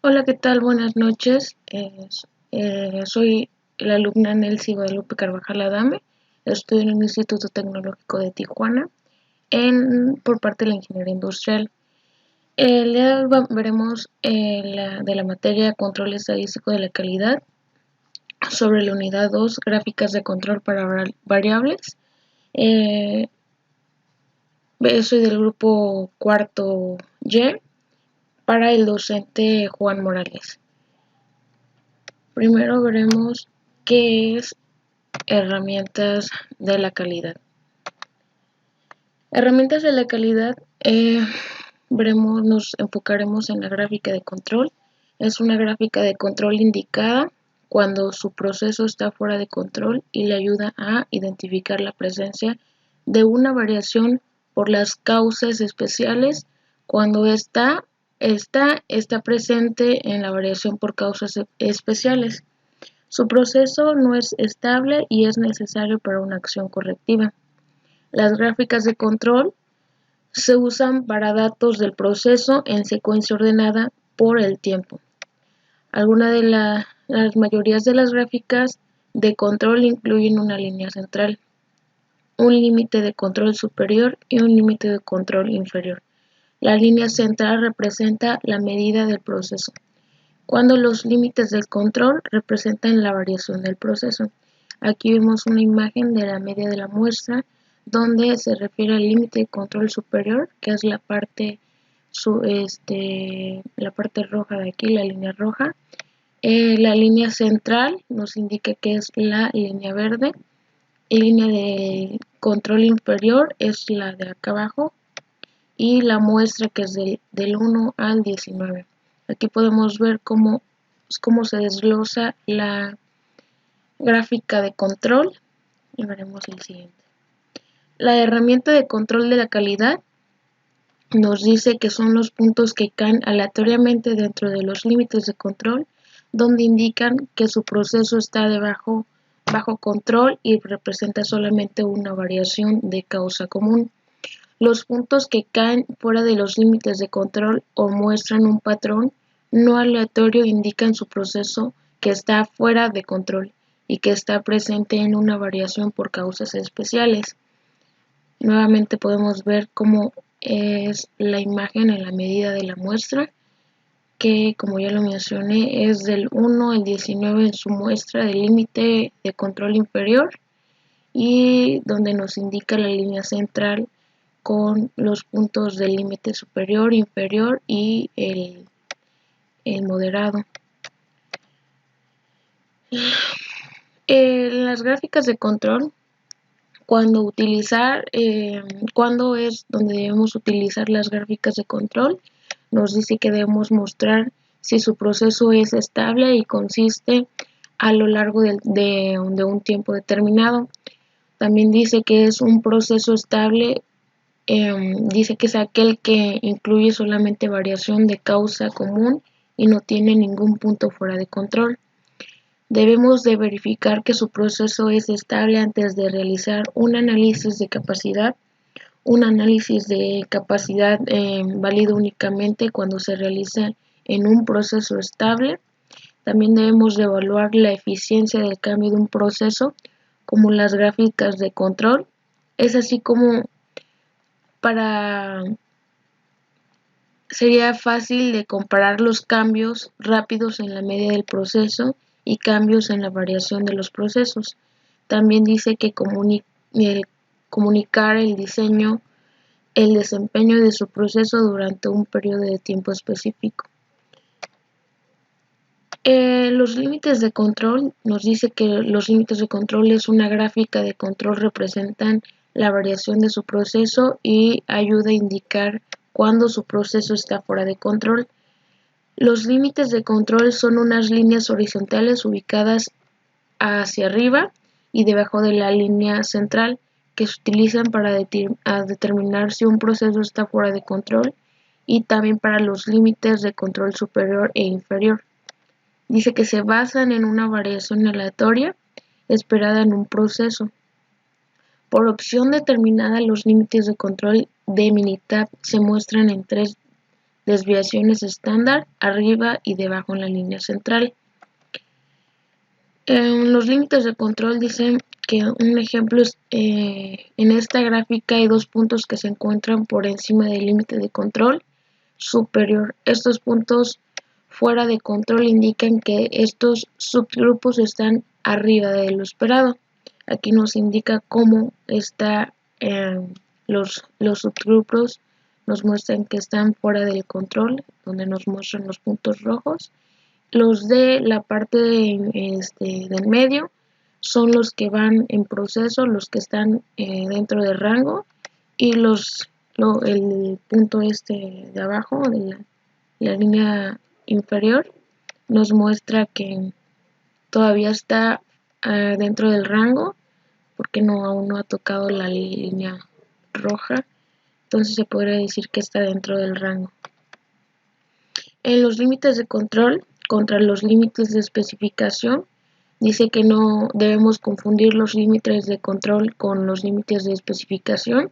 Hola, ¿qué tal? Buenas noches. Soy la alumna Nelcy Guadalupe Carvajal Adame. Estudio en el Instituto Tecnológico de Tijuana por parte de la Ingeniería Industrial. El día de hoy veremos de la materia Control Estadístico de la Calidad sobre la unidad 2, Gráficas de Control para Variables. Soy del grupo cuarto Y para el docente Juan Morales. Primero veremos qué es herramientas de la calidad. Herramientas de la calidad, nos enfocaremos en la gráfica de control. Es una gráfica de control indicada cuando su proceso está fuera de control y le ayuda a identificar la presencia de una variación por las causas especiales cuando está presente en la variación por causas especiales. Su proceso no es estable y es necesario para una acción correctiva. Las gráficas de control se usan para datos del proceso en secuencia ordenada por el tiempo. Algunas de las mayorías de las gráficas de control incluyen una línea central, un límite de control superior y un límite de control inferior. La línea central representa la medida del proceso, cuando los límites del control representan la variación del proceso. Aquí vemos una imagen de la media de la muestra donde se refiere al límite de control superior, que es la parte roja de aquí, la línea roja. La línea central nos indica que es la línea verde, y línea de control inferior es la de acá abajo, y la muestra que es del 1 al 19. Aquí podemos ver cómo se desglosa la gráfica de control y veremos el siguiente. La herramienta de control de la calidad nos dice que son los puntos que caen aleatoriamente dentro de los límites de control, donde indican que su proceso está bajo control y representa solamente una variación de causa común. Los puntos que caen fuera de los límites de control o muestran un patrón no aleatorio indican su proceso que está fuera de control y que está presente en una variación por causas especiales. Nuevamente podemos ver cómo es la imagen en la medida de la muestra, que como ya lo mencioné es del 1 al 19 en su muestra del límite de control inferior, y donde nos indica la línea central con los puntos del límite superior, inferior y el moderado. En las gráficas de control, cuando es donde debemos utilizar las gráficas de control, nos dice que debemos mostrar si su proceso es estable y consiste a lo largo de un tiempo determinado. También dice que es un proceso estable. Dice que es aquel que incluye solamente variación de causa común y no tiene ningún punto fuera de control. Debemos de verificar que su proceso es estable antes de realizar un análisis de capacidad. Un análisis de capacidad válido únicamente cuando se realiza en un proceso estable. También debemos de evaluar la eficiencia del cambio de un proceso, como las gráficas de control. Es así como sería fácil de comparar los cambios rápidos en la media del proceso y cambios en la variación de los procesos. También dice que comunicar el desempeño de su proceso durante un periodo de tiempo específico. Los límites de control nos dice que los límites de control es una gráfica de control, representan la variación de su proceso y ayuda a indicar cuando su proceso está fuera de control. Los límites de control son unas líneas horizontales ubicadas hacia arriba y debajo de la línea central, que se utilizan para determinar si un proceso está fuera de control, y también para los límites de control superior e inferior. Dice que se basan en una variación aleatoria esperada en un proceso. Por opción determinada, los límites de control de Minitab se muestran en tres desviaciones estándar arriba y debajo en la línea central. Los límites de control dicen que un ejemplo es en esta gráfica hay dos puntos que se encuentran por encima del límite de control superior. Estos puntos fuera de control indican que estos subgrupos están arriba de lo esperado. Aquí nos indica cómo está los subgrupos, nos muestran que están fuera del control, donde nos muestran los puntos rojos. Los de la parte del medio son los que van en proceso, los que están dentro del rango, y el punto de abajo de la línea inferior nos muestra que todavía está dentro del rango porque aún no ha tocado la línea roja, entonces se podría decir que está dentro del rango. En los límites de control contra los límites de especificación, dice que no debemos confundir los límites de control con los límites de especificación.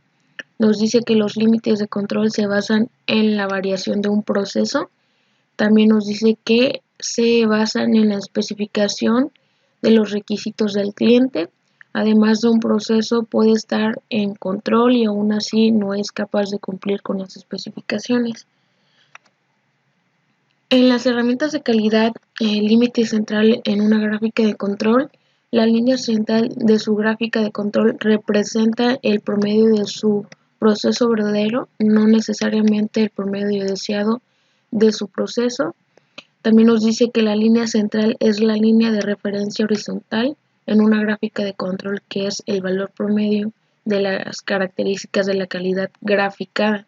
Nos dice que los límites de control se basan en la variación de un proceso. También nos dice que se basan en la especificación de los requisitos del cliente. Además de un proceso puede estar en control y aún así no es capaz de cumplir con las especificaciones. En las herramientas de calidad, el límite central en una gráfica de control, la línea central de su gráfica de control representa el promedio de su proceso verdadero, no necesariamente el promedio deseado de su proceso. También nos dice que la línea central es la línea de referencia horizontal en una gráfica de control, que es el valor promedio de las características de la calidad graficada.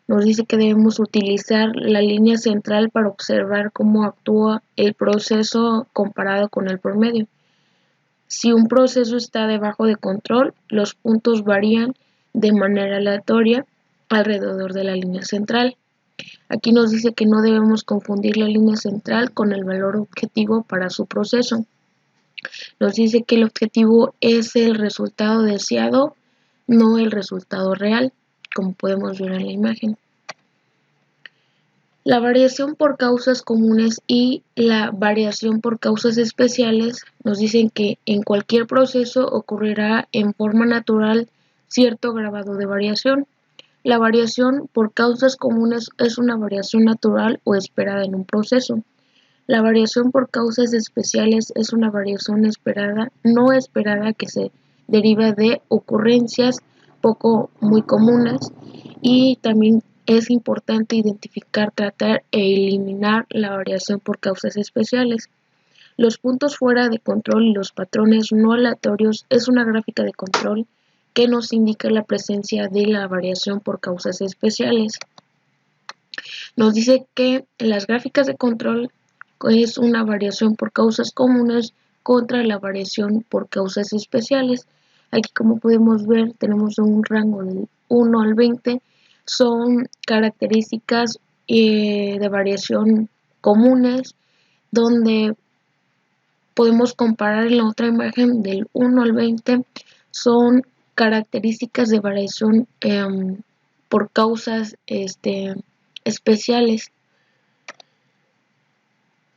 Nos dice que debemos utilizar la línea central para observar cómo actúa el proceso comparado con el promedio. Si un proceso está debajo de control, los puntos varían de manera aleatoria alrededor de la línea central. Aquí nos dice que no debemos confundir la línea central con el valor objetivo para su proceso. Nos dice que el objetivo es el resultado deseado, no el resultado real, como podemos ver en la imagen. La variación por causas comunes y la variación por causas especiales nos dicen que en cualquier proceso ocurrirá en forma natural cierto grado de variación. La variación por causas comunes es una variación natural o esperada en un proceso. La variación por causas especiales es una variación esperada, no esperada, que se deriva de ocurrencias muy comunes, y también es importante identificar, tratar e eliminar la variación por causas especiales. Los puntos fuera de control y los patrones no aleatorios es una gráfica de control que nos indica la presencia de la variación por causas especiales. Nos dice que las gráficas de control es una variación por causas comunes contra la variación por causas especiales. Aquí, como podemos ver, tenemos un rango del 1 al 20. Son características de variación comunes, donde podemos comparar en la otra imagen del 1 al 20. Son características de variación por causas especiales.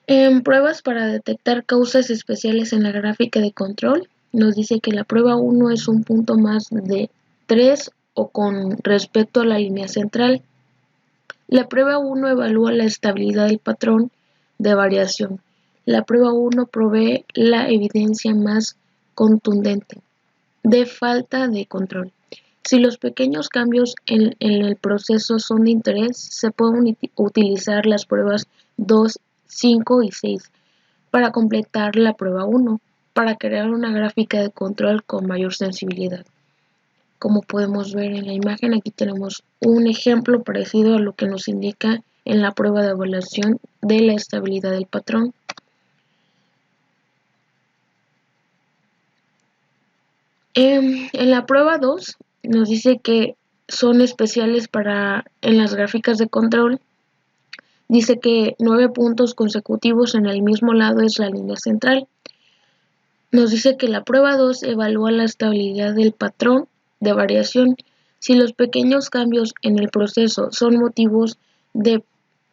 En pruebas para detectar causas especiales en la gráfica de control, nos dice que la prueba 1 es un punto más de 3 o con respecto a la línea central. La prueba 1 evalúa la estabilidad del patrón de variación. La prueba 1 provee la evidencia más contundente de falta de control. Si los pequeños cambios en el proceso son de interés, se pueden utilizar las pruebas 2, 5 y 6 para completar la prueba 1, para crear una gráfica de control con mayor sensibilidad. Como podemos ver en la imagen, aquí tenemos un ejemplo parecido a lo que nos indica en la prueba de evaluación de la estabilidad del patrón. En la prueba 2 nos dice que son especiales en las gráficas de control. Dice que 9 puntos consecutivos en el mismo lado es la línea central. Nos dice que la prueba 2 evalúa la estabilidad del patrón de variación. Si los pequeños cambios en el proceso son motivos de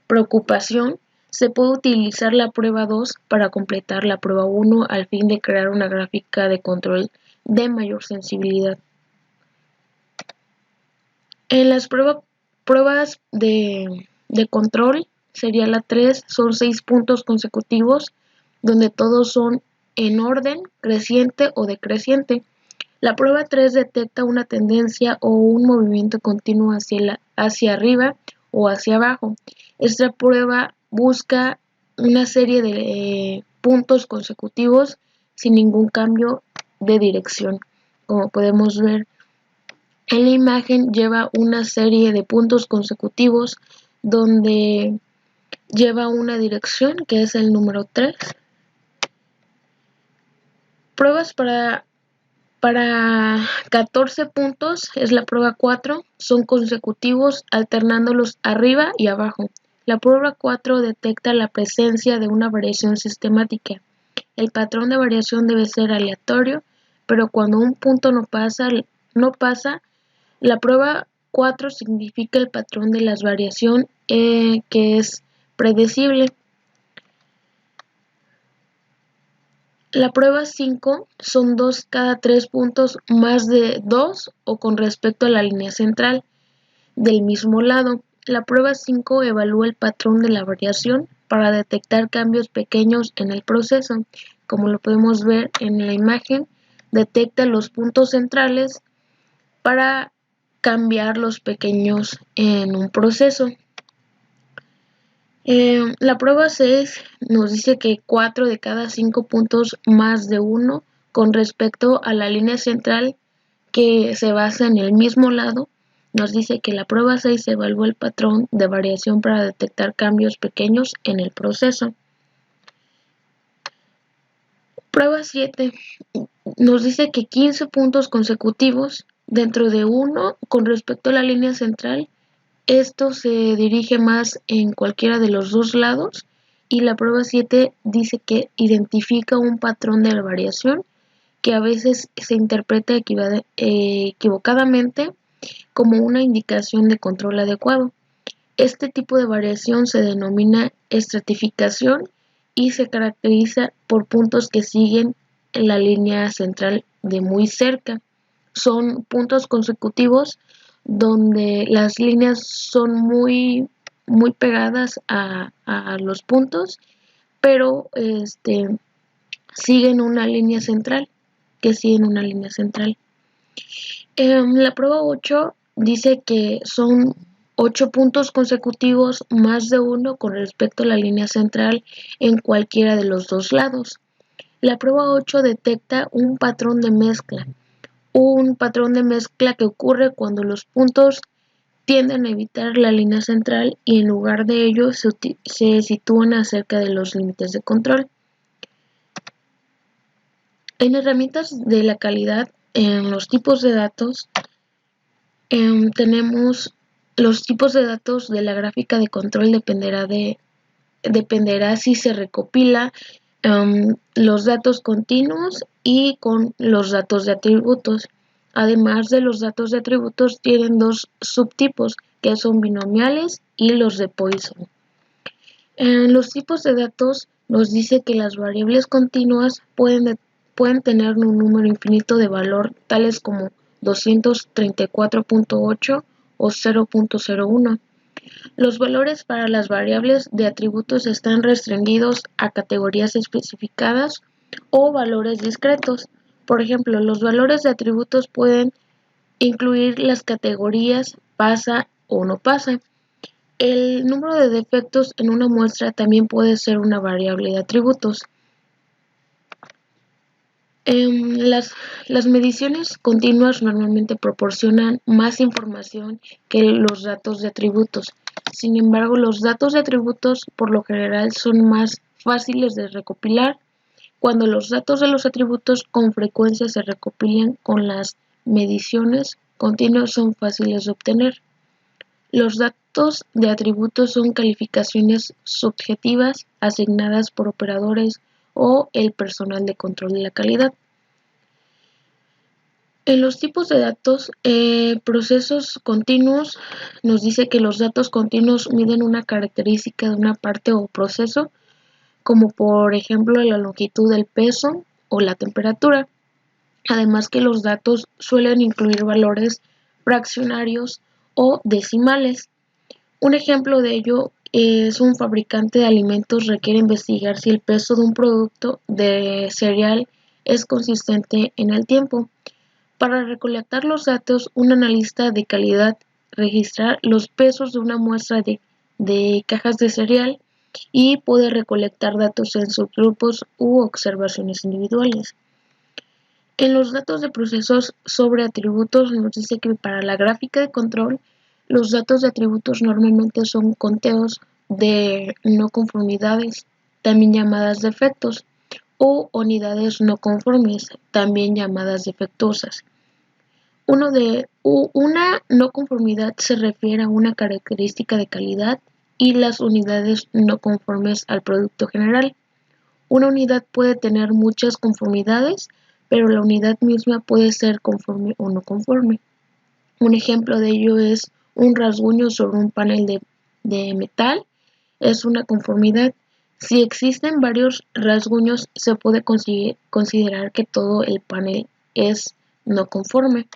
preocupación, se puede utilizar la prueba 2 para completar la prueba 1 al fin de crear una gráfica de control de mayor sensibilidad. En las pruebas de control, sería la 3, son 6 puntos consecutivos donde todos son en orden creciente o decreciente. La prueba 3 detecta una tendencia o un movimiento continuo hacia arriba o hacia abajo. Esta prueba busca una serie de puntos consecutivos sin ningún cambio de dirección. Como podemos ver en la imagen, lleva una serie de puntos consecutivos donde lleva una dirección que es el número 3. Pruebas para 14 puntos es la prueba 4, son consecutivos alternándolos arriba y abajo. La prueba 4 detecta la presencia de una variación sistemática. El patrón de variación debe ser aleatorio, pero cuando un punto no pasa, la prueba 4 significa el patrón de la variación que es predecible. La prueba 5 son 2 cada 3 puntos más de 2 o con respecto a la línea central del mismo lado. La prueba 5 evalúa el patrón de la variación para detectar cambios pequeños en el proceso. Como lo podemos ver en la imagen, detecta los puntos centrales para cambiar los pequeños en un proceso. La prueba 6 nos dice que 4 de cada 5 puntos más de 1 con respecto a la línea central que se basa en el mismo lado, nos dice que la prueba 6 evalúa el patrón de variación para detectar cambios pequeños en el proceso. Prueba 7 nos dice que 15 puntos consecutivos dentro de 1 con respecto a la línea central. Esto se dirige más en cualquiera de los dos lados y la prueba 7 dice que identifica un patrón de variación que a veces se interpreta equivocadamente como una indicación de control adecuado. Este tipo de variación se denomina estratificación y se caracteriza por puntos que siguen en la línea central de muy cerca. Son puntos consecutivos donde las líneas son muy pegadas a los puntos, pero siguen una línea central, la prueba 8 dice que son 8 puntos consecutivos más de 1 con respecto a la línea central en cualquiera de los dos lados. La prueba 8 detecta un patrón de mezcla que ocurre cuando los puntos tienden a evitar la línea central y en lugar de ello se sitúan acerca de los límites de control. En herramientas de la calidad, en los tipos de datos, tenemos los tipos de datos de la gráfica de control dependerá si se recopila los datos continuos y con los datos de atributos. Además de los datos de atributos, tienen dos subtipos que son binomiales y los de Poisson. En los tipos de datos nos dice que las variables continuas pueden tener un número infinito de valor, tales como 234.8 o 0.01. Los valores para las variables de atributos están restringidos a categorías especificadas o valores discretos. Por ejemplo, los valores de atributos pueden incluir las categorías pasa o no pasa. El número de defectos en una muestra también puede ser una variable de atributos. Las mediciones continuas normalmente proporcionan más información que los datos de atributos. Sin embargo, los datos de atributos por lo general son más fáciles de recopilar, cuando los datos de los atributos con frecuencia se recopilan con las mediciones continuas son fáciles de obtener. Los datos de atributos son calificaciones subjetivas asignadas por operadores o el personal de control de la calidad. En los tipos de datos, procesos continuos nos dice que los datos continuos miden una característica de una parte o proceso, como por ejemplo la longitud del peso o la temperatura. Además que los datos suelen incluir valores fraccionarios o decimales. Un ejemplo de ello es un fabricante de alimentos requiere investigar si el peso de un producto de cereal es consistente en el tiempo. Para recolectar los datos, un analista de calidad registra los pesos de una muestra de cajas de cereal y puede recolectar datos en subgrupos u observaciones individuales. En los datos de procesos sobre atributos nos dice que para la gráfica de control, los datos de atributos normalmente son conteos de no conformidades, también llamadas defectos, o unidades no conformes, también llamadas defectuosas. Una no conformidad se refiere a una característica de calidad y las unidades no conformes al producto general. Una unidad puede tener muchas conformidades, pero la unidad misma puede ser conforme o no conforme. Un ejemplo de ello es un rasguño sobre un panel de metal, es una conformidad. Si existen varios rasguños, se puede considerar que todo el panel es no conforme.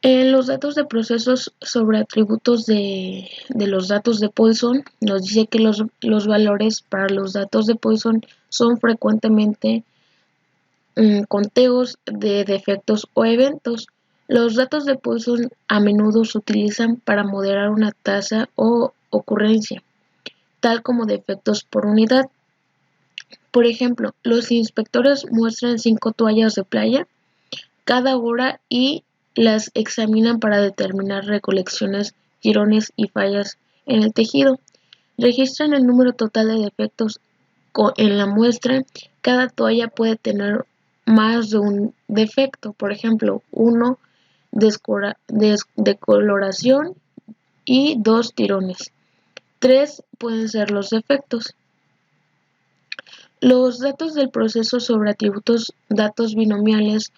En los datos de procesos sobre atributos de los datos de Poisson, nos dice que los valores para los datos de Poisson son frecuentemente conteos de defectos o eventos. Los datos de Poisson a menudo se utilizan para moderar una tasa o ocurrencia, tal como defectos por unidad. Por ejemplo, los inspectores muestran 5 toallas de playa cada hora y las examinan para determinar recolecciones, jirones y fallas en el tejido. Registran el número total de defectos en la muestra. Cada toalla puede tener más de un defecto, por ejemplo, 1 decoloración y 2 tirones. 3 pueden ser los defectos. Los datos del proceso sobre atributos datos binomiales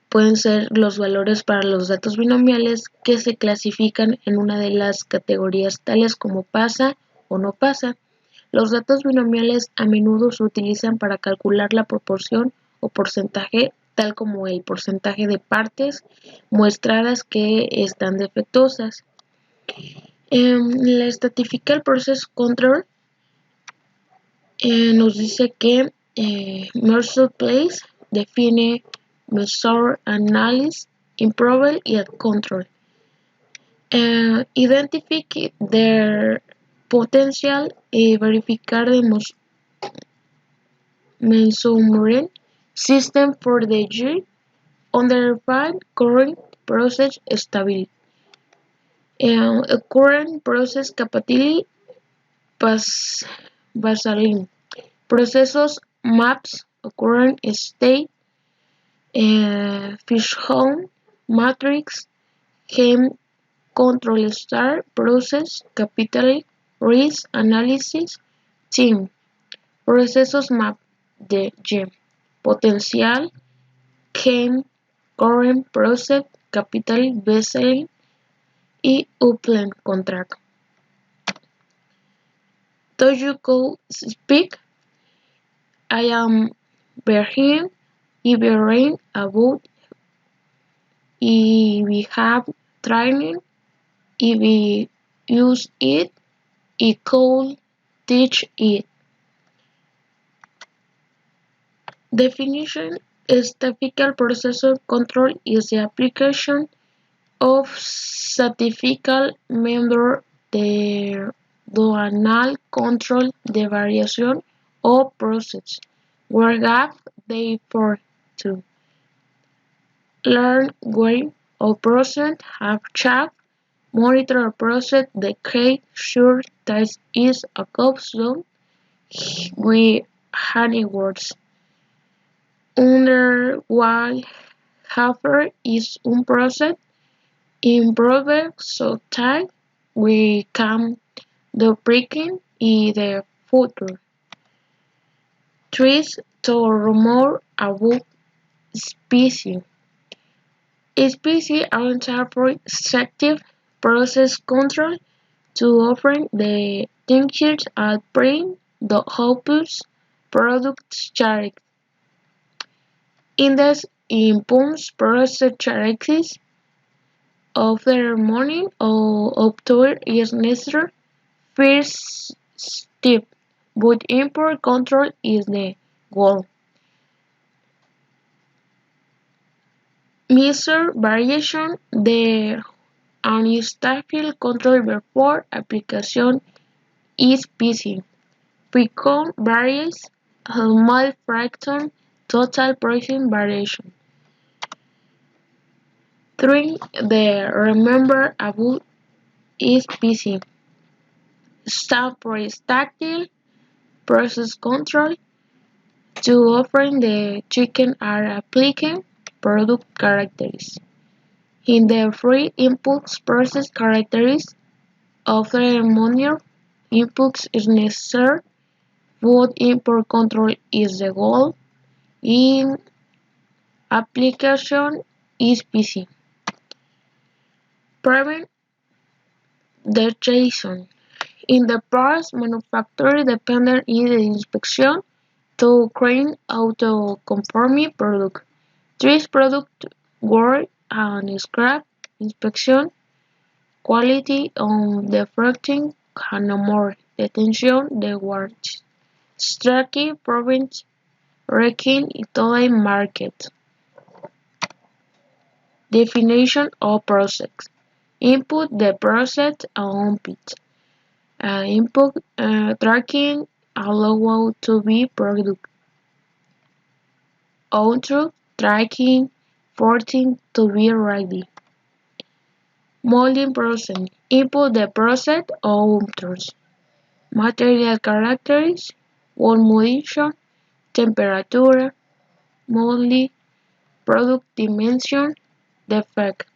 pueden ser los valores para los datos binomiales que se clasifican en una de las categorías tales como pasa o no pasa. Los datos binomiales a menudo se utilizan para calcular la proporción o porcentaje, tal como el porcentaje de partes muestradas que están defectuosas. La Statistical Process Control nos dice que Measure Place define Measure, Analyze, Improve y Control. Identify their potential y verificar the measurement system for the year. Understand current process stability. Current process capability baseline. Procesos maps current state. Fishbone matrix. Game control star process capital risk analysis team. Procesos map de GEM. Potencial game current process capital baseline y upland contract. Do you go speak? I am Berhin Iberain about if we have training, if we use it, it could teach it. Definition: Statistical process control is the application of statistical methods to control the variation of process where gaps they for to learn where a process have changed, monitor a process that make sure that is a good zone with honey words. Under while however is un process improve so that we can duplicate in the future. Trees to rumor about species. SPC are for extractive process control to offer the tinctures at bring the outputs products character. Index in post-process characteristics of the morning or October is necessary. First step, but import control is the goal. Measure variation the unstable control before application is busy. Frequent varies, small fraction, total pricing variation. 3. The remember above is busy. Stop for tactile process control to offering the chicken are applying product characteristics. In the free inputs process characteristics of the monitor inputs is necessary, but import control is the goal. In application is busy. Prevent deterioration. In the parts manufacturer dependent in the inspection to create auto-conforming product. These products work on scrap inspection, quality on defecting, and more detention the works. Strategy prevents wrecking into market. Definition of process. Input the process on pit. Input tracking allowed to be product. Output tracking forcing to be ready. Molding process. Input the process outputs. Material characteristics, wall molding, temperature, molding, product dimension, defect.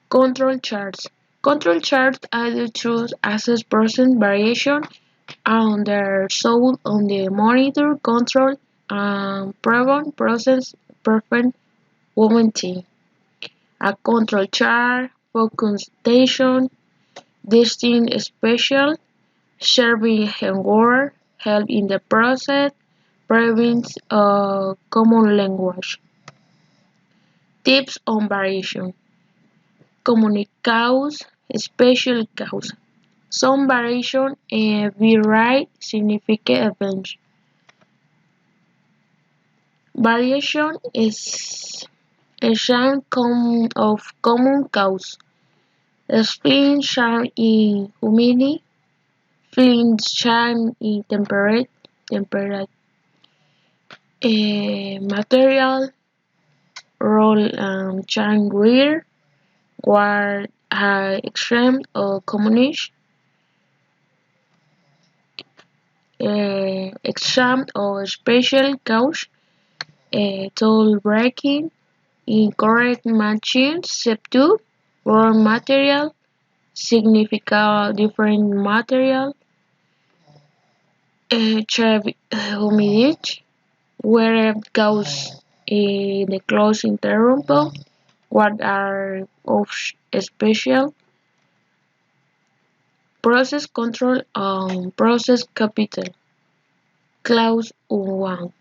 Control charts. Control charts are the tools assess process variation and their sold on the monitor control and prevent process perfect warranty. A control chart, focus station, distinct special, serving and word, help in the process, prevents common language. Tips on variation. Common cause, special cause. Some variation vary significant events. Variation is a sign of common cause. Spin change in humidity, flint change in material, roll and change wear, where extreme or commonish, extreme or special cause, tool breaking, incorrect matching, substitute, raw material, significant different material, humidity, where cause the close interrupter, what are of special, process control and process capital. Clause 1.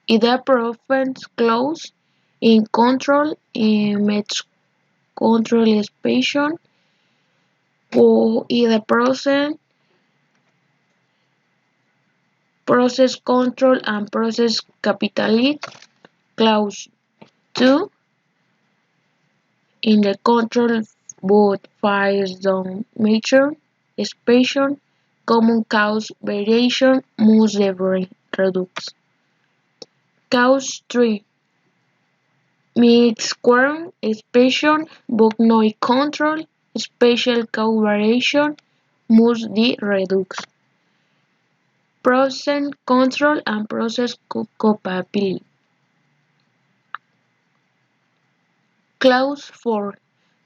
Either preference clause in control in match control expansion or either process control and process capital. Clause 2. In the control both files don't measure expansion common cause variation must be reduced. Cause 3. Mid-square expansion but no control special cause variation must be reduced. Process control and process compatibility. Clause 4.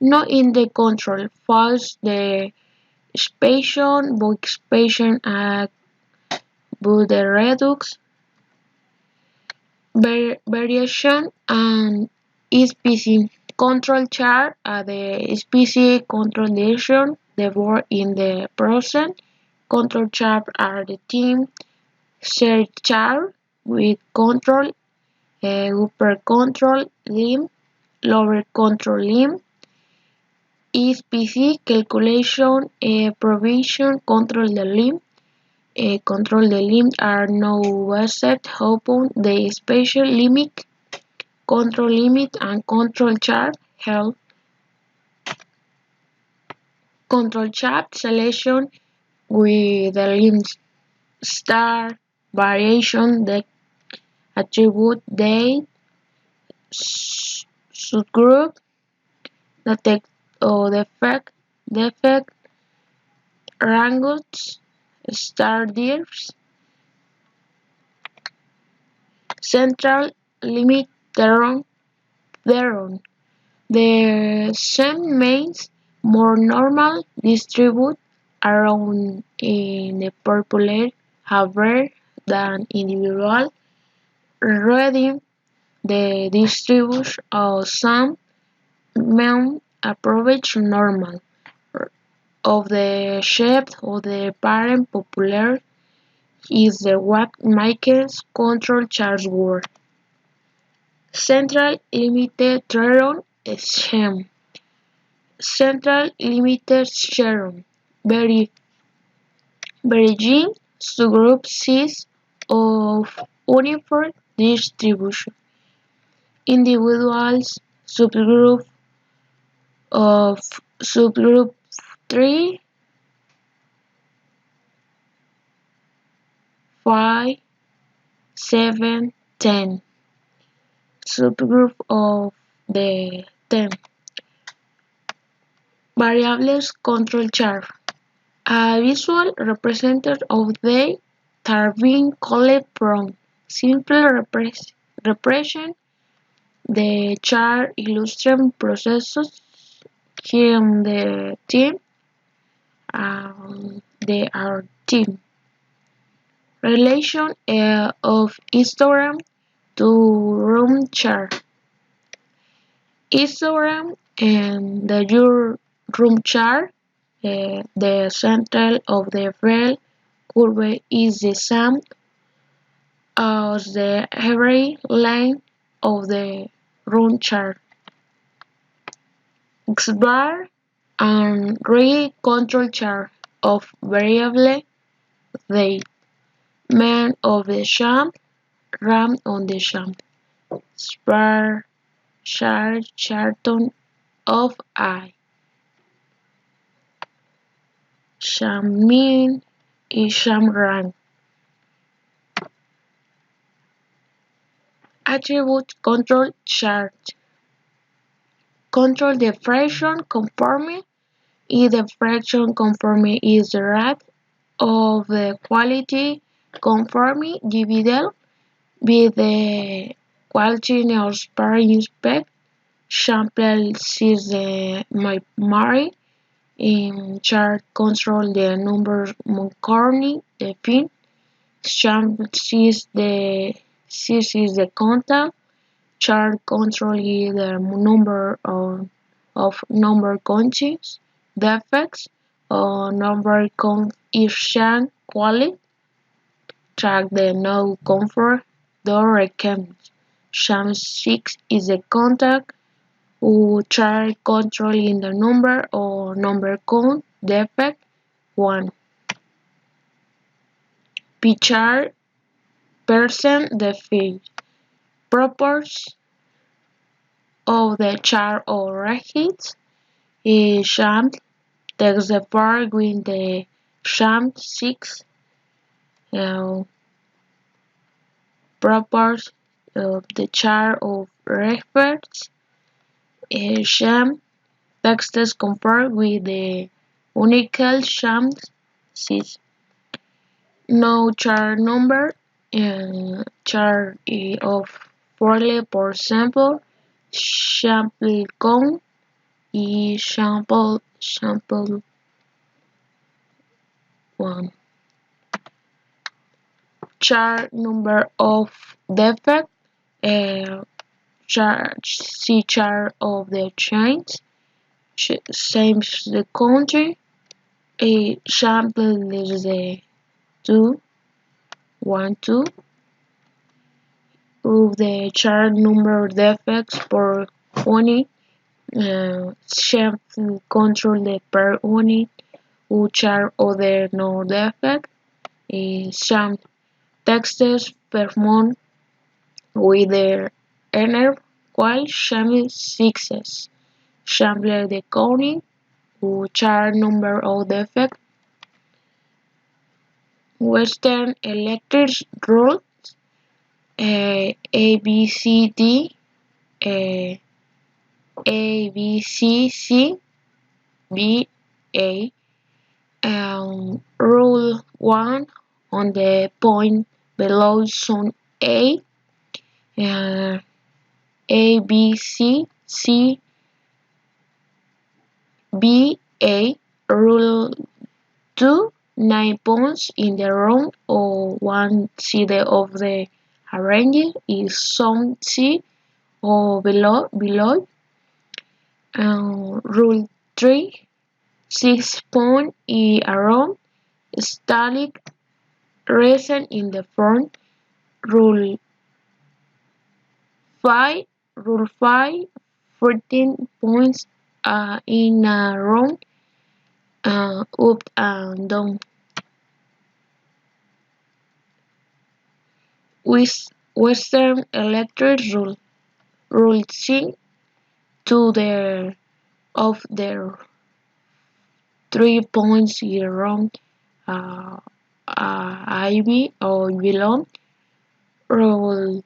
Not in the control files the expansion but expansion but the redux variation and species. Control chart are the species controlation, the word in the present. Control chart are the team. Share chart with control, upper control limb, lower control limb. SPC calculation, provision, control the limb. Control the limb are now based upon the special limit, control limit and control chart help. Control chart selection with the limbs star, variation, the attribute, date, subgroup, the text or the effect, ranges, star dirs, central limit theorem. The same means more normal distribute around in the population higher than individual reading the distribution of some mean approach normal of the shape of the parent population is the what makes control chart work. Central limited theorem scheme. Central limited theorem. Verging subgroup C of uniform distribution. Individuals subgroup of subgroup 3, 5, 7, 10. Subgroup of the 10. Variables control chart. A visual representative of they are being called from simple repression. The chart illustrates processes in the team and they are team. Relation of histogram to room chart. Histogram and the your room chart, the center of the bell curve is the sum of the every line of the room chart. X bar and Y control chart of variable date. Man of the shamp, ram on the shamp. Spar chart charton of I. Shamin is shamran. Attribute control chart. Control the fraction conformity. If the fraction conformity is the rate of the quality conformity divided with the quality of per inspect. Sample is the memory in chart control the number Moncorny define. Sample is the contact. Chart control is the number of number constants, defects, or number coefficient quality. Track the no comfort door recommends. Sham 6 is the contact who chart control in the number or number count defect 1. P chart percent defect. Proportions of the chart or records is sham takes the part with the sham 6 proportions of the chart of records is sham texts compared with the unique sham 6. No chart number chart of 40 for example sample count is sample 1. Chart number of defect C chart of the chains, same the country, a sample is the 2, 1, 2, of the chart number defects per unit, sample control the per unit, who chart other no defect, some texts per month with the enter while sample sixes, sample the counting, who chart number of defect, Western Electric rule A B C D A B C C B A rule 1 on the point below zone A A B C C B A rule 2 9 points in the round or 1 side of the arrange is zone C or below rule 3 6 points around static reason in the front rule 5 rule 5 14 points in a round up and down. Western Electric rule 6 to the of the 3 points around IV or below rule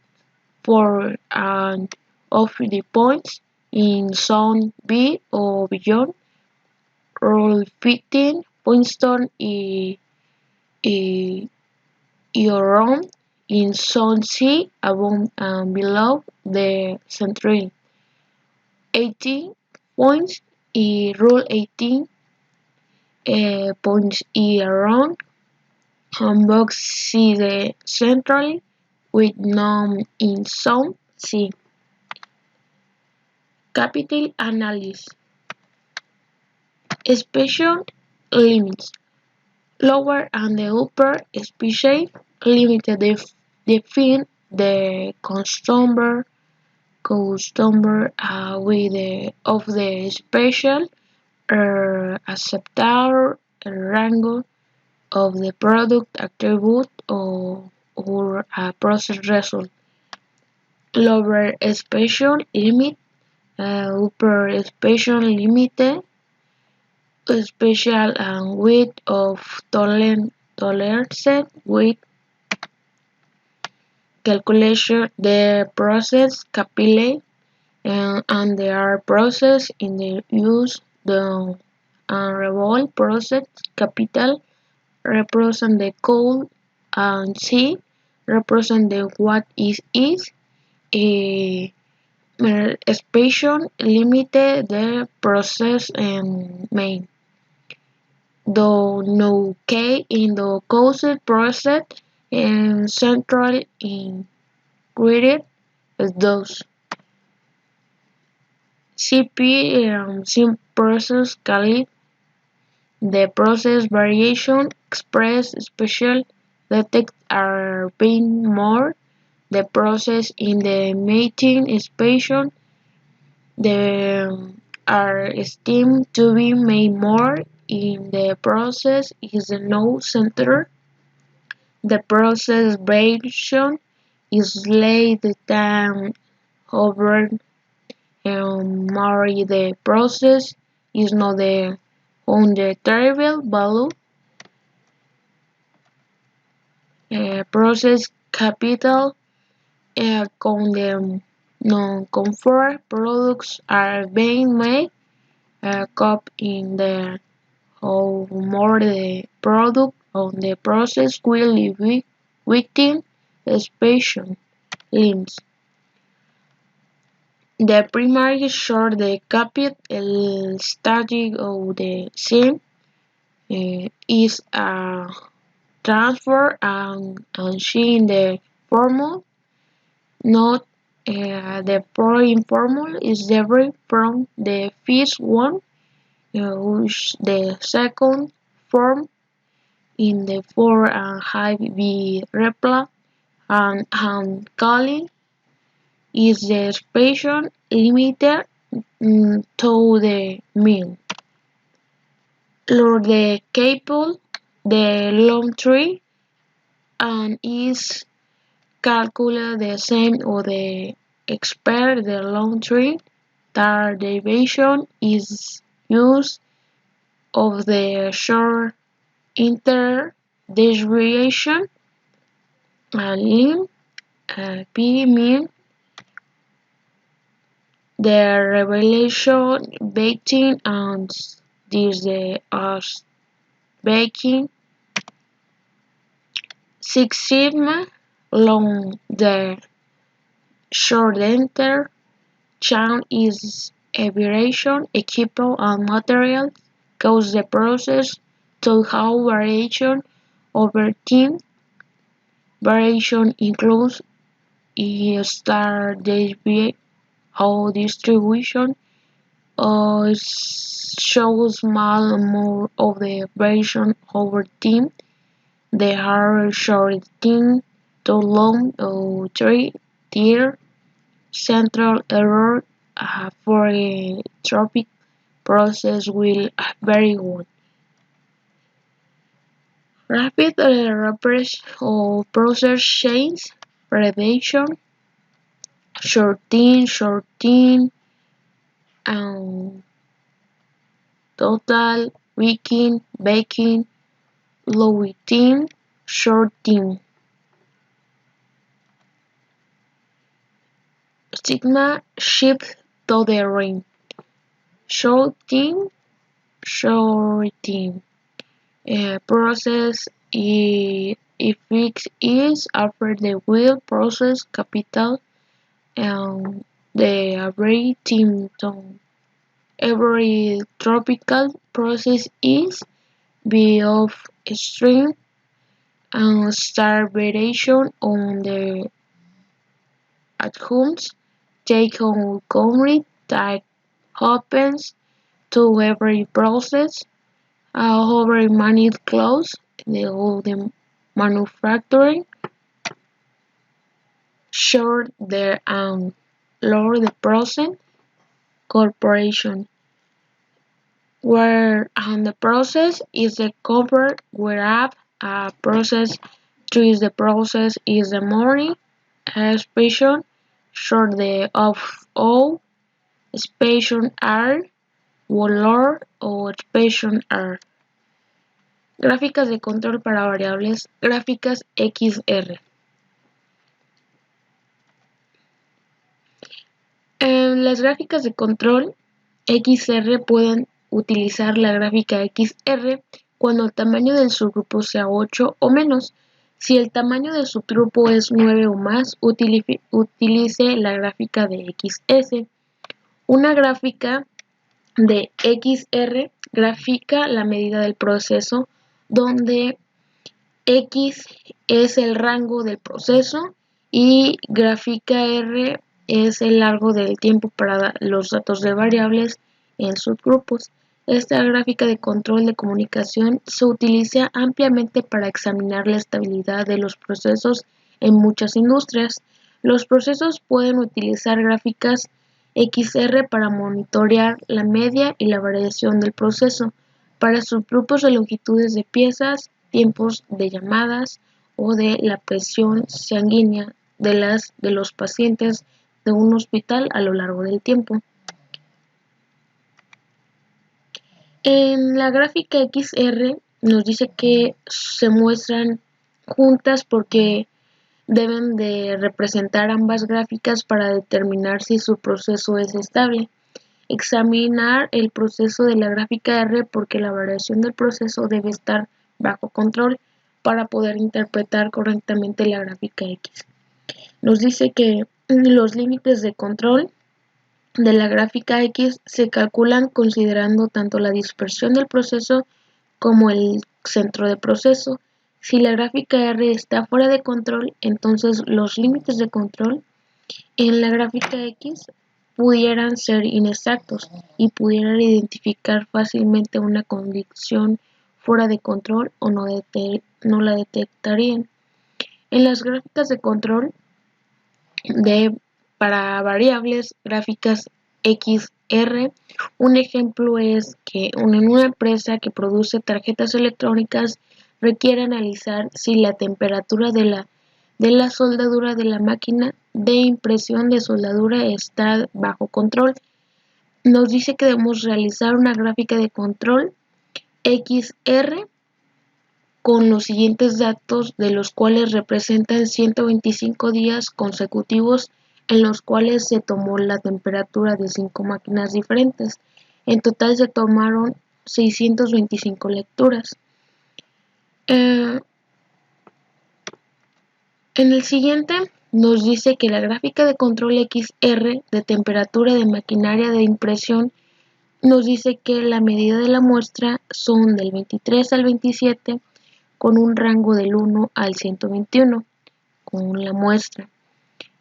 4 and of the points in zone B or beyond rule 15 Winston around in zone C above and below the century 18 points rule 18 points around box C the central with none in zone C. Capital analysis. Special limits. Lower and the upper species limited define the customer with the of the special acceptable range of the product attribute or a process result. Lower special limit, upper special limit, special and width of tolerance with calculation the process capillary and there are process in the use the revolve process capital represent the code and C represent the what is a special limited the process and main. Though no K in the closed process and central ingredient as those. CP sim process called the process variation express special detect are being more the process in the mating station the are esteemed to be made more in the process is no center. The process variation is laid down over more the process is not the on the trivial value process capital con the non-conform products are being made cup in the how more the product on the process will be within special limits. The primary short the capital static of the same is a transfer and she in the formula not The following formula is derived from the first one, which the second form in the 4.5b repla and calling is the expression limited to the mean. Lord the couple, the long tree, and is calculated the same or the expert the long tree. The derivation is use of the short interderivation lim p mean the revelation baking and this the as baking 6 sigma long the short enter change is aberration equipment and materials cause the process to have variation over time. Variation includes star distribution shows small amount of the variation over time. The hard short thing to long three tier central error for a tropic process will vary one. Rapid repress or process change, predation, shorting, and total, weakening, baking, lowering, shorting. Sigma shift to the ring. Shorting. Process if X is after the wheel process capital and the average tone. Every tropical process is B of string and star variation on the outcomes take on concrete that happens to every process. However, many clothes, the manufacturing, short the lower the process corporation, where the process is the cover, where up process two is the process is the morning expression, short the of all expression are, valor o expression are. Gráficas de control para variables gráficas XR. Las gráficas de control XR pueden utilizar la gráfica XR cuando el tamaño del subgrupo sea 8 o menos. Si el tamaño del subgrupo es 9 o más, utilice la gráfica de XS. Una gráfica de XR grafica la medida del proceso donde X es el rango del proceso y gráfica R es el largo del tiempo para los datos de variables en subgrupos. Esta gráfica de control de comunicación se utiliza ampliamente para examinar la estabilidad de los procesos en muchas industrias. Los procesos pueden utilizar gráficas XR para monitorear la media y la variación del proceso para subgrupos de longitudes de piezas, tiempos de llamadas o de la presión sanguínea de los pacientes de un hospital a lo largo del tiempo. En la gráfica XR nos dice que se muestran juntas porque deben de representar ambas gráficas para determinar si su proceso es estable. Examinar el proceso de la gráfica R porque la variación del proceso debe estar bajo control para poder interpretar correctamente la gráfica X. Nos dice que los límites de control de la gráfica X se calculan considerando tanto la dispersión del proceso como el centro de proceso. Si la gráfica R está fuera de control, entonces los límites de control En la gráfica X pudieran ser inexactos y pudieran identificar fácilmente una condición fuera de control o no la detectarían. En las gráficas de control para variables gráficas XR, un ejemplo es que en una empresa que produce tarjetas electrónicas requiere analizar si la temperatura de la soldadura de la máquina de impresión de soldadura está bajo control. Nos dice que debemos realizar una gráfica de control XR con los siguientes datos, de los cuales representan 125 días consecutivos en los cuales se tomó la temperatura de 5 máquinas diferentes. En total se tomaron 625 lecturas. En el siguiente nos dice que la gráfica de control XR de temperatura de maquinaria de impresión nos dice que la medida de la muestra son del 23 al 27 con un rango del 1 al 121 con la muestra.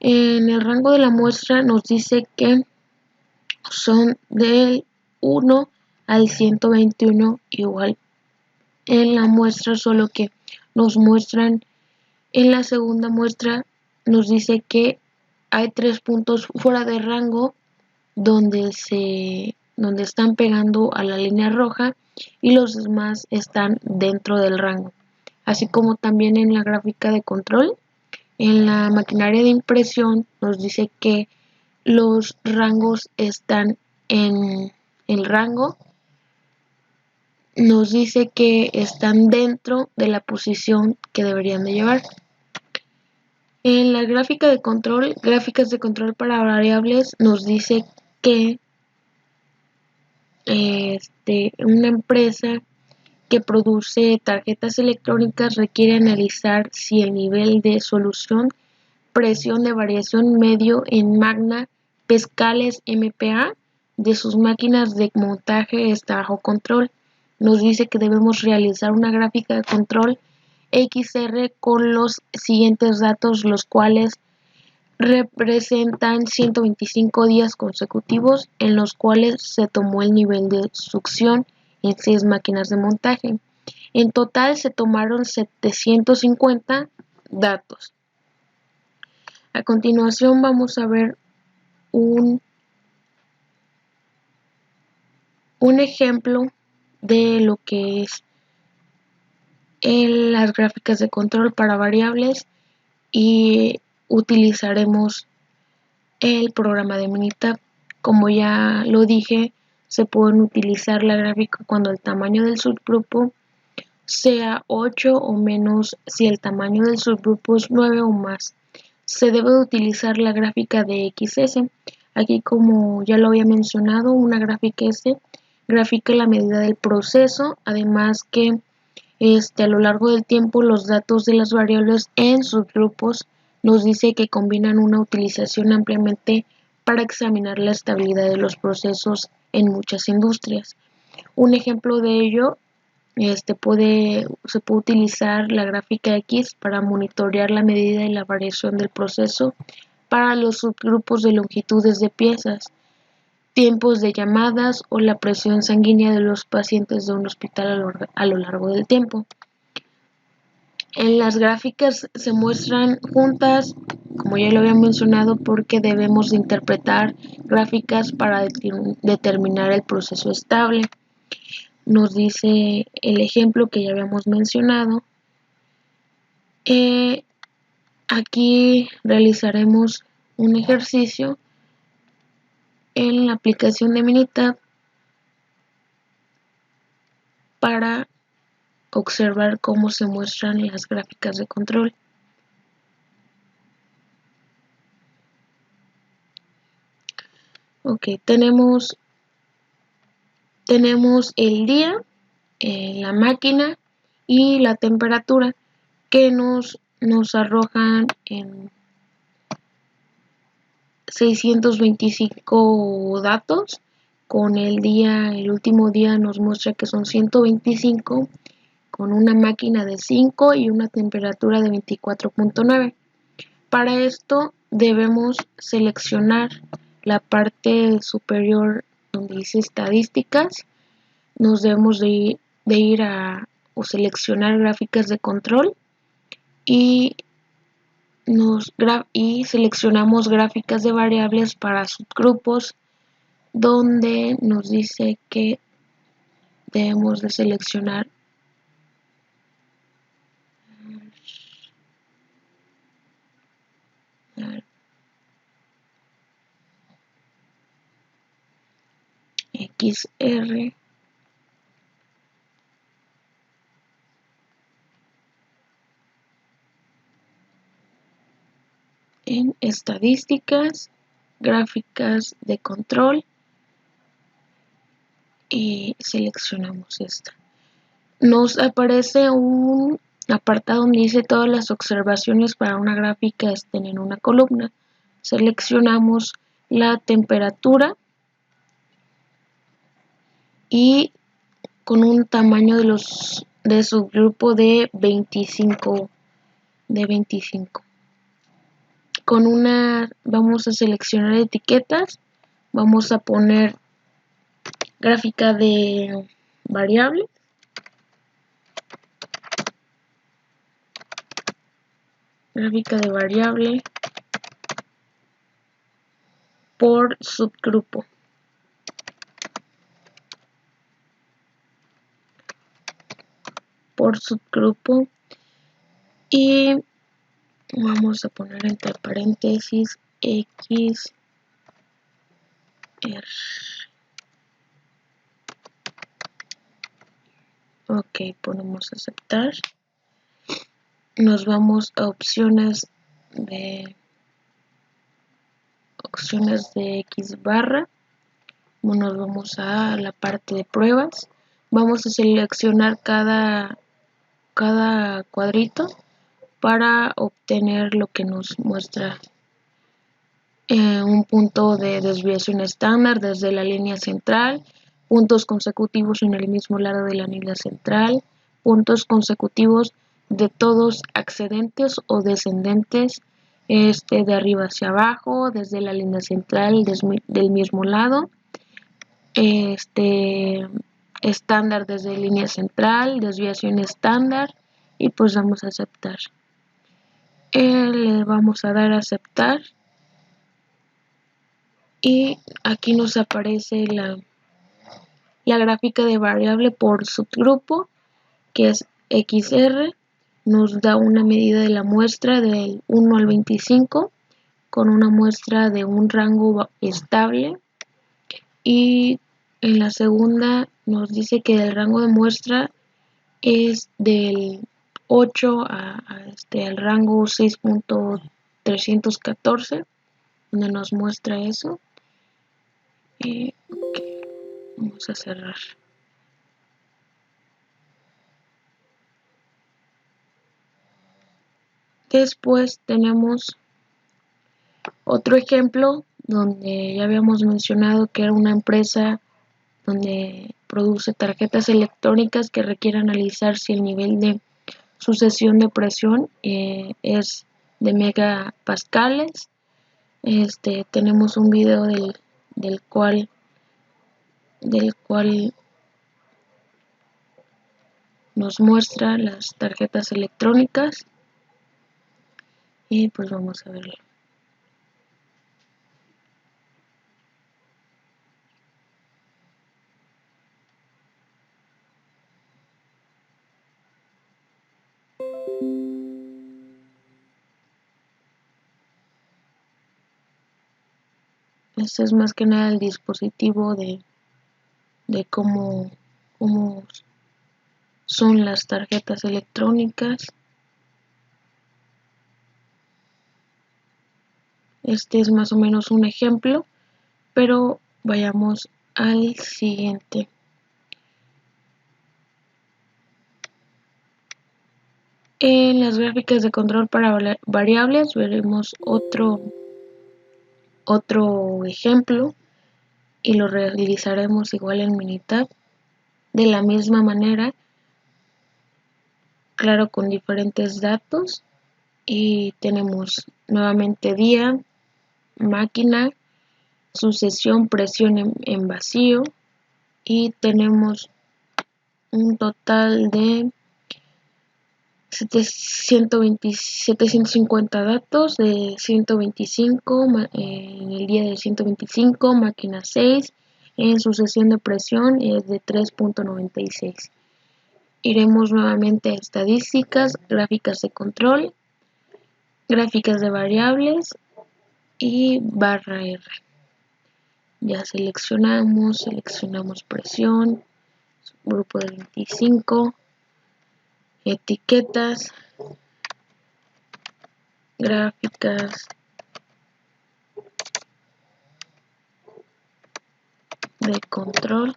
En el rango de la muestra nos dice que son del 1 al 121 igual en la muestra, solo que nos muestran en la segunda muestra, nos dice que hay 3 puntos fuera de rango donde están pegando a la línea roja y los demás están dentro del rango. Así como también en la gráfica de control, en la maquinaria de impresión nos dice que los rangos están en el rango, nos dice que están dentro de la posición que deberían de llevar. En la gráfica de control, gráficas de control para variables, nos dice que una empresa que produce tarjetas electrónicas requiere analizar si el nivel de solución, presión de variación medio en Magna Pascales MPa de sus máquinas de montaje está bajo control. Nos dice que debemos realizar una gráfica de control XR con los siguientes datos, los cuales representan 125 días consecutivos en los cuales se tomó el nivel de succión en 6 máquinas de montaje. En total se tomaron 750 datos. A continuación vamos a ver un ejemplo de lo que es las gráficas de control para variables y utilizaremos el programa de Minitab. Como ya lo dije, se pueden utilizar la gráfica cuando el tamaño del subgrupo sea 8 o menos si el tamaño del subgrupo es 9 o más. Se debe utilizar la gráfica de XS. Aquí, como ya lo había mencionado, una gráfica S grafica la medida del proceso, además que a lo largo del tiempo los datos de las variables en subgrupos nos dice que combinan una utilización ampliamente para examinar la estabilidad de los procesos en muchas industrias. Un ejemplo de ello se puede utilizar la gráfica X para monitorear la medida y la variación del proceso para los subgrupos de longitudes de piezas, tiempos de llamadas o la presión sanguínea de los pacientes de un hospital a lo largo del tiempo. En las gráficas se muestran juntas, como ya lo había mencionado, porque debemos interpretar gráficas para determinar el proceso estable. Nos dice el ejemplo que ya habíamos mencionado. Aquí realizaremos un ejercicio en la aplicación de Minitab para observar cómo se muestran las gráficas de control. Ok, tenemos el día, la máquina y la temperatura que nos arrojan en 625 datos. Con el día, el último día nos muestra que son 125 con una máquina de 5 y una temperatura de 24.9. Para esto debemos seleccionar la parte superior donde dice estadísticas. Nos debemos de ir a o seleccionar gráficas de control y seleccionamos gráficas de variables para subgrupos, donde nos dice que debemos de seleccionar XR en estadísticas, gráficas de control y seleccionamos esta. Nos aparece un apartado donde dice todas las observaciones para una gráfica estén en una columna. Seleccionamos la temperatura y con un tamaño de subgrupo de 25. Vamos a seleccionar etiquetas, vamos a poner gráfica de variable, por subgrupo. Y vamos a poner entre paréntesis XR. Ok, ponemos aceptar. Nos vamos a opciones de X barra. Nos vamos a la parte de pruebas. Vamos a seleccionar cada cuadrito para obtener lo que nos muestra un punto de desviación estándar desde la línea central, puntos consecutivos en el mismo lado de la línea central, puntos consecutivos de todos ascendentes o descendentes, de arriba hacia abajo, desde la línea central del mismo lado, estándar desde línea central, desviación estándar, y pues vamos a aceptar. Le vamos a dar a aceptar y aquí nos aparece la gráfica de variable por subgrupo, que es XR. Nos da una medida de la muestra del 1 al 25 con una muestra de un rango estable, y en la segunda nos dice que el rango de muestra es del 8 al rango 6.314, donde nos muestra eso. Okay, vamos a cerrar. Después tenemos otro ejemplo donde ya habíamos mencionado que era una empresa donde produce tarjetas electrónicas que requiere analizar si el nivel de sucesión de presión es de megapascales. Tenemos un video del cual nos muestra las tarjetas electrónicas, y pues vamos a verlo. Este es más que nada el dispositivo de cómo son las tarjetas electrónicas. Este es más o menos un ejemplo, pero vayamos al siguiente. En las gráficas de control para variables veremos otro ejemplo y lo realizaremos igual en Minitab de la misma manera, claro, con diferentes datos, y tenemos nuevamente día, máquina, sucesión, presión en vacío, y tenemos un total de 750 datos de 125 en el día de 125, máquina 6, en sucesión de presión es de 3.96. Iremos nuevamente a estadísticas, gráficas de control, gráficas de variables y barra R. Ya seleccionamos presión, grupo de 25, etiquetas, gráficas de control,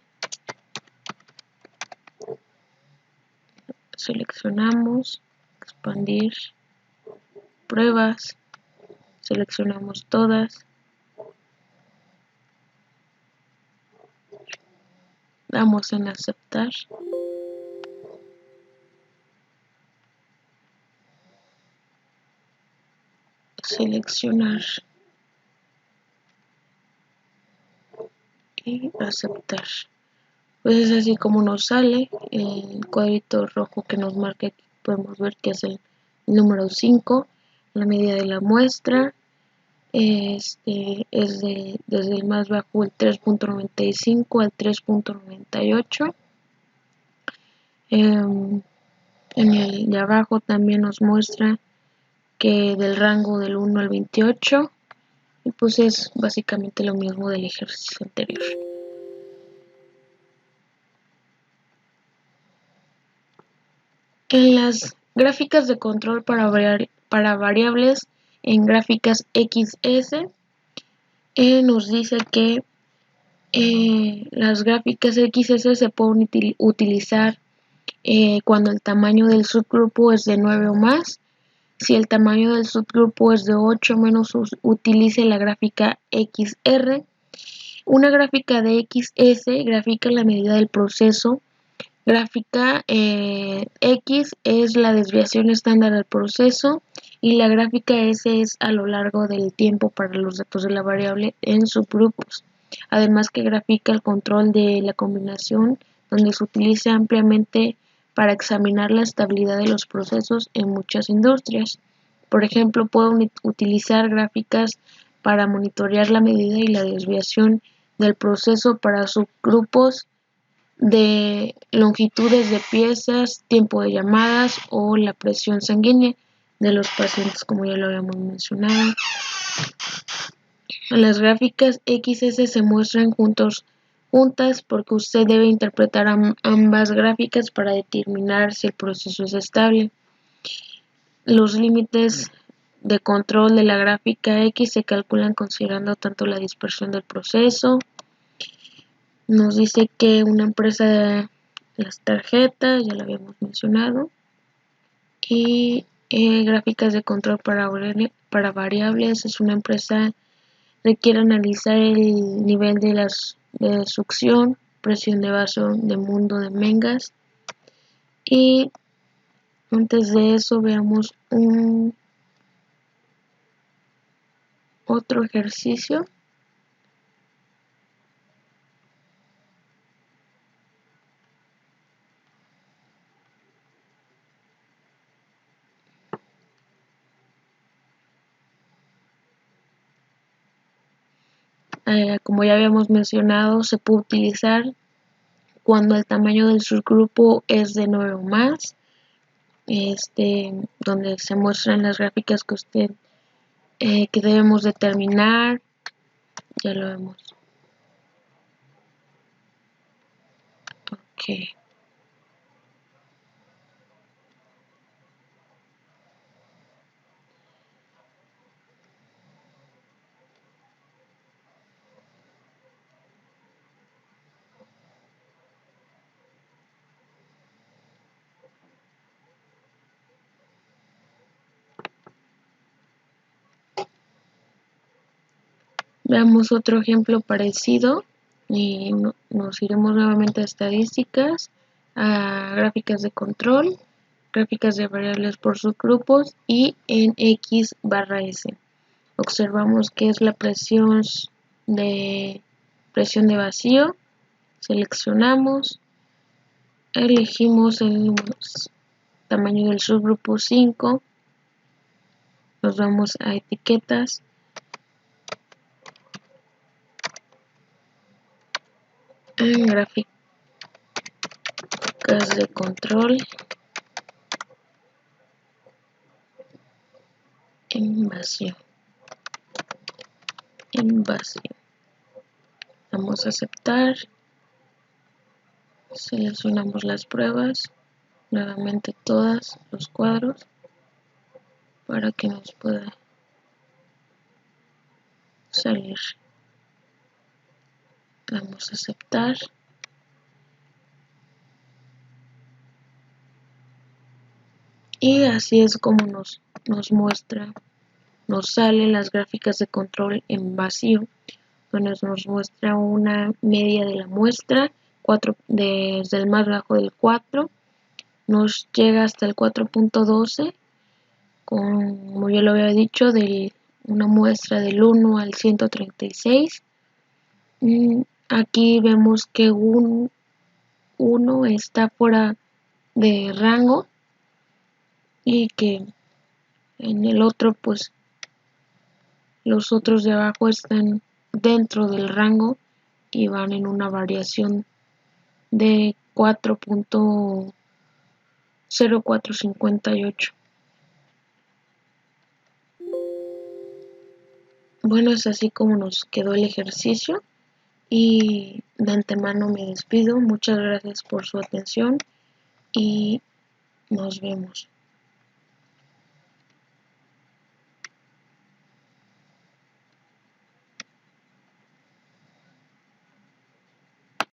seleccionamos, expandir, pruebas, seleccionamos todas, damos en aceptar, seleccionar y aceptar. Pues es así como nos sale el cuadrito rojo que nos marca. Aquí podemos ver que es el número 5, la medida de la muestra. Es desde el más bajo, el 3.95 al 3.98. En el de abajo también nos muestra que del rango del 1 al 28, y pues es básicamente lo mismo del ejercicio anterior. En las gráficas de control para variables, en gráficas XS, nos dice que las gráficas XS se pueden utilizar cuando el tamaño del subgrupo es de 9 o más. Si el tamaño del subgrupo es de 8 o menos, utilice la gráfica XR. Una gráfica de XS grafica la medida del proceso. Gráfica X es la desviación estándar del proceso, y la gráfica S es a lo largo del tiempo para los datos de la variable en subgrupos. Además que grafica el control de la combinación, donde se utiliza ampliamente para examinar la estabilidad de los procesos en muchas industrias. Por ejemplo, pueden utilizar gráficas para monitorear la medida y la desviación del proceso para subgrupos de longitudes de piezas, tiempo de llamadas o la presión sanguínea de los pacientes, como ya lo habíamos mencionado. Las gráficas XS se muestran juntas porque usted debe interpretar ambas gráficas para determinar si el proceso es estable. Los límites de control de la gráfica X se calculan considerando tanto la dispersión del proceso. Nos dice que una empresa de las tarjetas, ya lo habíamos mencionado, y gráficas de control para variables, es una empresa que requiere analizar el nivel de succión, presión de vaso de mundo de Mengas. Y antes de eso veamos otro ejercicio. Como ya habíamos mencionado, se puede utilizar cuando el tamaño del subgrupo es de 9 o más, donde se muestran las gráficas que debemos determinar. Ya lo vemos. Okay. Veamos otro ejemplo parecido y nos iremos nuevamente a estadísticas, a gráficas de control, gráficas de variables por subgrupos y en X barra S. Observamos que es la presión de vacío. Seleccionamos, elegimos el tamaño del subgrupo 5, nos vamos a etiquetas, en gráficas de control, en vacío, vamos a aceptar, seleccionamos las pruebas, nuevamente todas los cuadros para que nos pueda salir. Vamos a aceptar. Y así es como nos muestra, nos salen las gráficas de control en vacío, donde nos muestra una media de la muestra, desde el más bajo del 4, nos llega hasta el 4.12, como yo lo había dicho, de una muestra del 1 al 136. Aquí vemos que un 1 está fuera de rango y que en el otro pues los otros de abajo están dentro del rango y van en una variación de 4.0458. Bueno, es así como nos quedó el ejercicio y de antemano me despido. Muchas gracias por su atención y nos vemos.